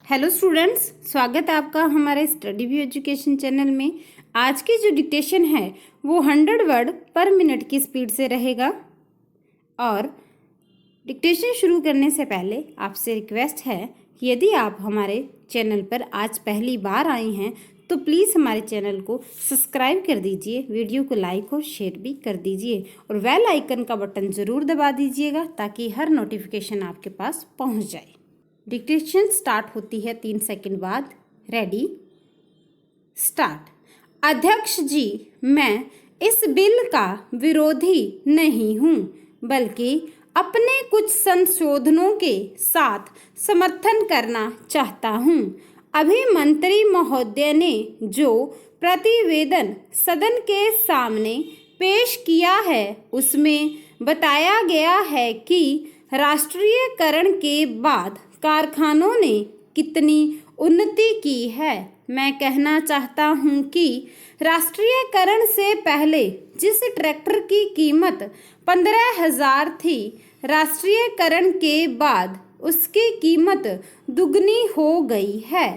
Hello students, स्वागत है आपका हमारे स्टडी व्यू एजुकेशन चैनल में। आज की जो डिक्टेशन है वो 100 वर्ड पर मिनट की स्पीड से रहेगा। और डिक्टेशन शुरू करने से पहले आपसे रिक्वेस्ट है कि यदि आप हमारे चैनल पर आज पहली बार आए हैं तो प्लीज़ हमारे चैनल को सब्सक्राइब कर दीजिए, वीडियो को लाइक और शेयर भी कर दीजिए और बेल आइकन का बटन ज़रूर दबा दीजिएगा ताकि हर नोटिफिकेशन आपके पास पहुंच जाए। डिक्टेशन स्टार्ट होती है 3 सेकंड बाद। Ready, start. अध्यक्ष जी, मैं इस बिल का विरोधी नहीं हूँ, बल्कि अपने कुछ संशोधनों के साथ समर्थन करना चाहता हूँ। अभी मंत्री महोदय ने जो प्रतिवेदन सदन के सामने पेश किया है उसमें बताया गया है कि राष्ट्रीयकरण के बाद कारखानों ने कितनी उन्नति की है। मैं कहना चाहता हूँ कि राष्ट्रीयकरण से पहले जिस ट्रैक्टर की कीमत 15,000 थी, राष्ट्रीयकरण के बाद उसकी कीमत दुगनी हो गई है।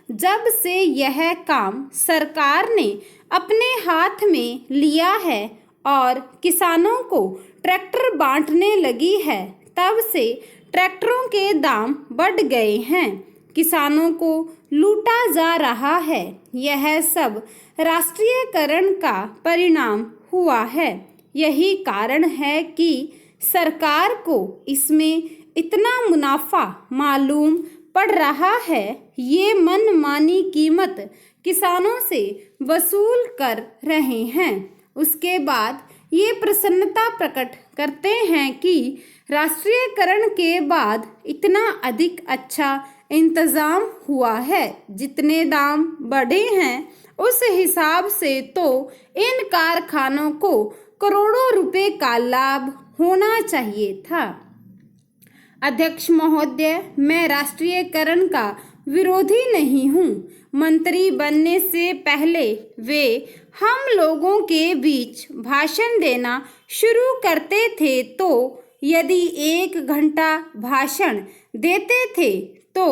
जब से यह काम सरकार ने अपने हाथ में लिया है और किसानों को ट्रैक्टर बांटने लगी है, तब से ट्रैक्टरों के दाम बढ़ गए हैं, किसानों को लूटा जा रहा है। यह सब राष्ट्रीयकरण का परिणाम हुआ है। यही कारण है कि सरकार को इसमें इतना मुनाफा मालूम पड़ रहा है। ये मनमानी कीमत किसानों से वसूल कर रहे हैं। उसके बाद ये प्रसन्नता प्रकट करते हैं कि राष्ट्रीयकरण के बाद इतना अधिक अच्छा इंतज़ाम हुआ है। जितने दाम बढ़े हैं उस हिसाब से तो इन कारखानों को करोड़ों रुपए का लाभ होना चाहिए था। अध्यक्ष महोदय, मैं राष्ट्रीयकरण का विरोधी नहीं हूँ। मंत्री बनने से पहले वे हम लोगों के बीच भाषण देना शुरू करते थे तो यदि 1 घंटा भाषण देते थे तो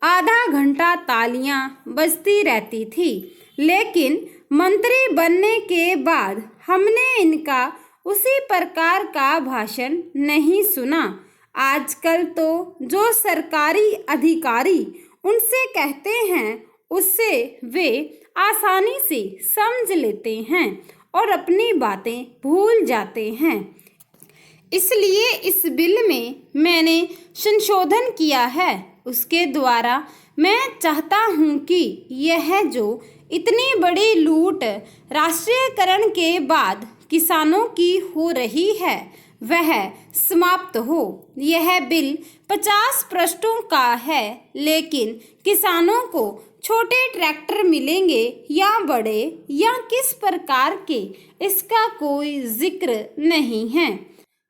आधा घंटा तालियां बजती रहती थी। लेकिन मंत्री बनने के बाद हमने इनका उसी प्रकार का भाषण नहीं सुना। आजकल तो जो सरकारी अधिकारी उनसे कहते हैं उससे वे आसानी से समझ लेते हैं और अपनी बातें भूल जाते हैं। इसलिए इस बिल में मैंने संशोधन किया है। उसके द्वारा मैं चाहता हूँ कि यह जो इतनी बड़ी लूट राष्ट्रीयकरण के बाद किसानों की हो रही है वह समाप्त हो। यह बिल 50 पृष्ठों का है, लेकिन किसानों को छोटे ट्रैक्टर मिलेंगे या बड़े या किस प्रकार के, इसका कोई जिक्र नहीं है।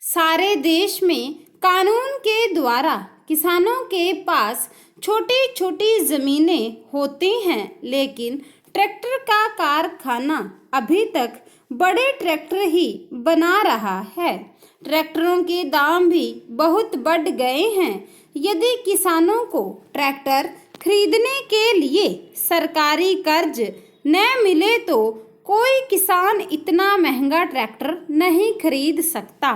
सारे देश में कानून के द्वारा किसानों के पास छोटी छोटी ज़मीनें होती हैं, लेकिन ट्रैक्टर का कारखाना अभी तक बड़े ट्रैक्टर ही बना रहा है। ट्रैक्टरों के दाम भी बहुत बढ़ गए हैं। यदि किसानों को ट्रैक्टर खरीदने के लिए सरकारी कर्ज न मिले तो कोई किसान इतना महंगा ट्रैक्टर नहीं खरीद सकता।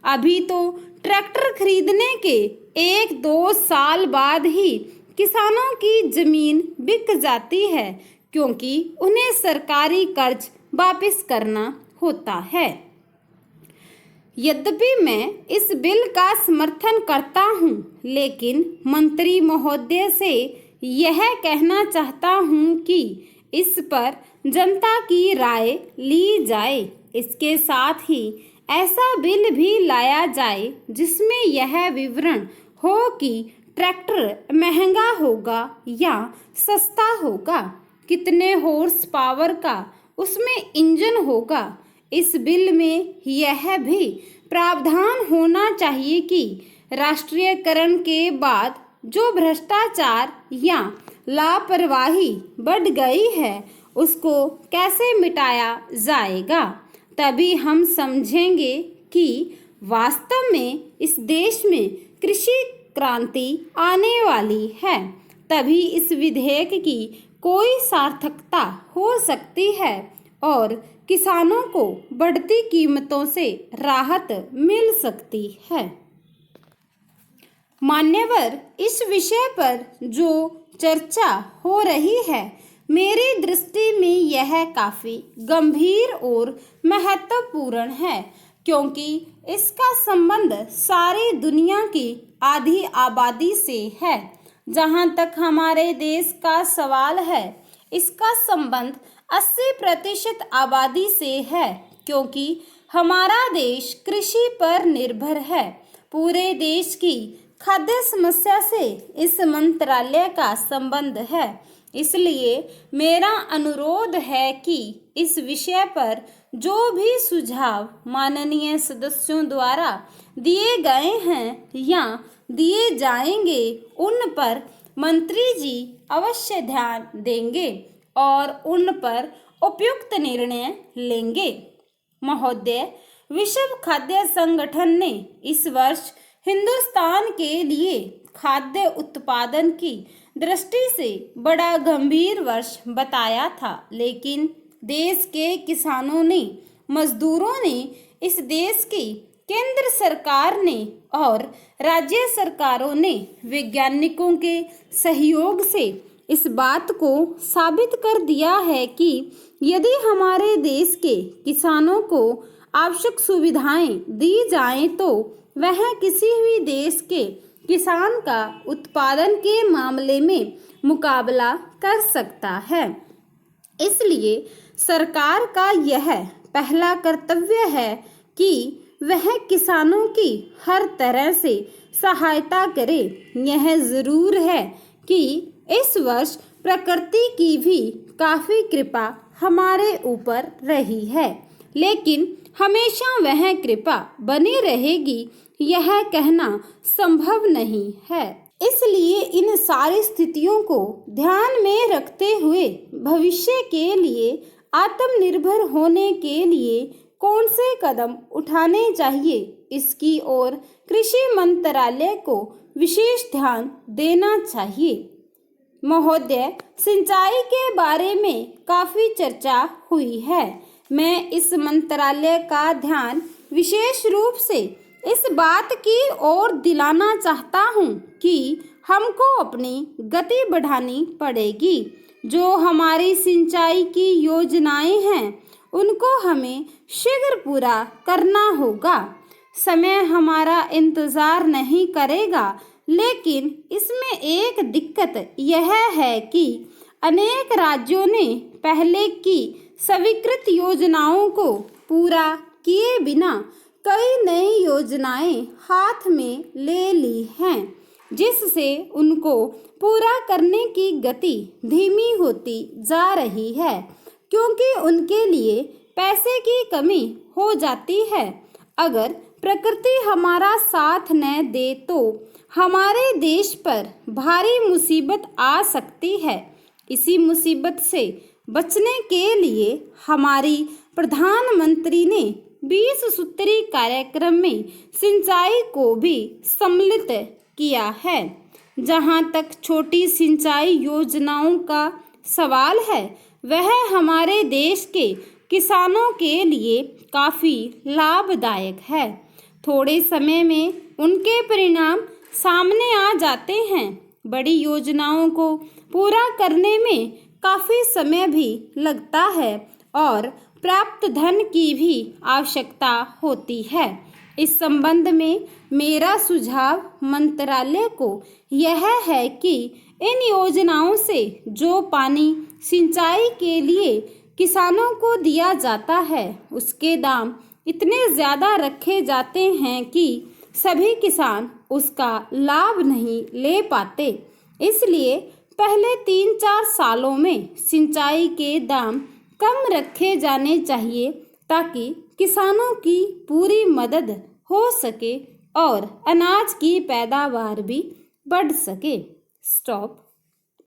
अभी तो ट्रैक्टर खरीदने के 1-2 साल बाद ही किसानों की ज़मीन बिक जाती है, क्योंकि उन्हें सरकारी कर्ज वापस करना होता है। यद्यपि मैं इस बिल का समर्थन करता हूँ, लेकिन मंत्री महोदय से यह कहना चाहता हूँ कि इस पर जनता की राय ली जाए। इसके साथ ही ऐसा बिल भी लाया जाए जिसमें यह विवरण हो कि ट्रैक्टर महंगा होगा या सस्ता होगा, कितने हॉर्स पावर का उसमें इंजन होगा। इस बिल में यह भी प्रावधान होना चाहिए कि राष्ट्रीयकरण के बाद जो भ्रष्टाचार या लापरवाही बढ़ गई है उसको कैसे मिटाया जाएगा। तभी हम समझेंगे कि वास्तव में इस देश में कृषि क्रांति आने वाली है। तभी इस विधेयक की कोई सार्थकता हो सकती है और किसानों को बढ़ती कीमतों से राहत मिल सकती है। मान्यवर, इस विषय पर जो चर्चा हो रही है, मेरी दृष्टि में यह काफ़ी गंभीर और महत्वपूर्ण है, क्योंकि इसका संबंध सारी दुनिया की आधी आबादी से है। जहाँ तक हमारे देश का सवाल है, इसका संबंध 80% आबादी से है, क्योंकि हमारा देश कृषि पर निर्भर है। पूरे देश की खाद्य समस्या से इस मंत्रालय का संबंध है। इसलिए मेरा अनुरोध है कि इस विषय पर जो भी सुझाव माननीय सदस्यों द्वारा दिए गए हैं या दिए जाएंगे, उन पर मंत्री जी अवश्य ध्यान देंगे और उन पर उपयुक्त निर्णय लेंगे। महोदय, विश्व खाद्य संगठन ने इस वर्ष हिंदुस्तान के लिए खाद्य उत्पादन की दृष्टि से बड़ा गंभीर वर्ष बताया था, लेकिन देश के किसानों ने, मजदूरों ने, इस देश की केंद्र सरकार ने और राज्य सरकारों ने वैज्ञानिकों के सहयोग से इस बात को साबित कर दिया है कि यदि हमारे देश के किसानों को आवश्यक सुविधाएं दी जाएं तो वह किसी भी देश के किसान का उत्पादन के मामले में मुकाबला कर सकता है। इसलिए सरकार का यह पहला कर्तव्य है कि वह किसानों की हर तरह से सहायता करे। यह जरूर है कि इस वर्ष प्रकृति की भी काफ़ी कृपा हमारे ऊपर रही है, लेकिन हमेशा वह कृपा बनी रहेगी यह कहना संभव नहीं है। इसलिए इन सारी स्थितियों को ध्यान में रखते हुए भविष्य के लिए आत्मनिर्भर होने के लिए कौन से कदम उठाने चाहिए, इसकी ओर कृषि मंत्रालय को विशेष ध्यान देना चाहिए। महोदय, सिंचाई के बारे में काफ़ी चर्चा हुई है। मैं इस मंत्रालय का ध्यान विशेष रूप से इस बात की ओर दिलाना चाहता हूँ कि हमको अपनी गति बढ़ानी पड़ेगी। जो हमारी सिंचाई की योजनाएं हैं, उनको हमें शीघ्र पूरा करना होगा। समय हमारा इंतज़ार नहीं करेगा, लेकिन इसमें एक दिक्कत यह है कि अनेक राज्यों ने पहले की स्वीकृत योजनाओं को पूरा किए बिना कई नई योजनाएं हाथ में ले ली हैं, जिससे उनको पूरा करने की गति धीमी होती जा रही है, क्योंकि उनके लिए पैसे की कमी हो जाती है। अगर प्रकृति हमारा साथ न दे तो हमारे देश पर भारी मुसीबत आ सकती है। इसी मुसीबत से बचने के लिए हमारी प्रधानमंत्री ने 20 सूत्री कार्यक्रम में सिंचाई को भी सम्मिलित किया है। जहाँ तक छोटी सिंचाई योजनाओं का सवाल है, वह हमारे देश के किसानों के लिए काफ़ी लाभदायक है। थोड़े समय में उनके परिणाम सामने आ जाते हैं। बड़ी योजनाओं को पूरा करने में काफ़ी समय भी लगता है और प्राप्त धन की भी आवश्यकता होती है। इस संबंध में मेरा सुझाव मंत्रालय को यह है कि इन योजनाओं से जो पानी सिंचाई के लिए किसानों को दिया जाता है, उसके दाम इतने ज़्यादा रखे जाते हैं कि सभी किसान उसका लाभ नहीं ले पाते। इसलिए पहले 3-4 सालों में सिंचाई के दाम कम रखे जाने चाहिए, ताकि किसानों की पूरी मदद हो सके और अनाज की पैदावार भी बढ़ सके। स्टॉप।